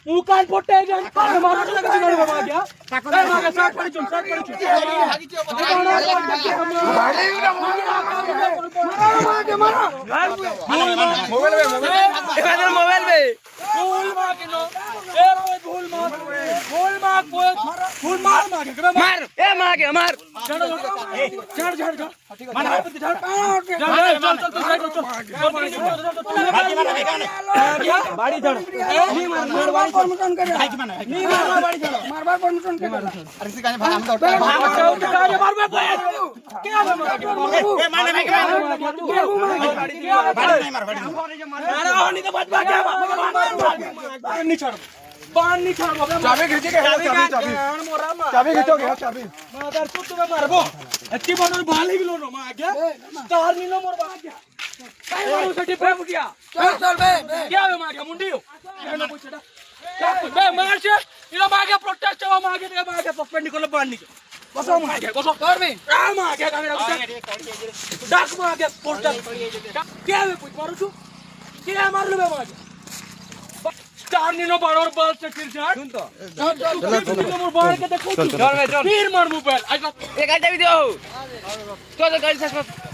मुकान पोट्टे जन मार लगा बिगड़ बाबा गया ए मागे शॉट पड़ी चल मोबाइल में फूल मार के नो ए फूल मार मार ए मागे मार चढ़ मार बाड़ी चढ़ नहीं मार बाड़ी परमिशन करे नहीं मार बाड़ी चढ़ मार बार परमिशन के अरे से काहे भाई हम दौड़ मार क्या ए माने नहीं मार अरे नहीं तो बच क्या बाहर नहीं छोड़ चाबी खींचे के चाबी खींचोगे चाबी मादर तू तुम्हें मारबो अच्छी बनोर बाली भी लो मा गया स्टार नी नो मोर बा गया काय मारू सटी पे बुटिया चल बे क्या बे मा गया मुंडी कहना पूछड़ा बे मार से इला मा गया प्रोटेस्ट मा गया मा गया सस्पेंड को बांध नी बसो मा गया बसो कर में मा गया कैमरा डाक मा गया प्रोटेस्ट क्या बे पूछ मारू तू क्या मार लो बे मा गया स्टार नी नो बड़ोर बल से फिर सुन तो मोर बाहर के देखो चल फिर मार मोबाइल एक आइटा भी दो तो गाड़ी से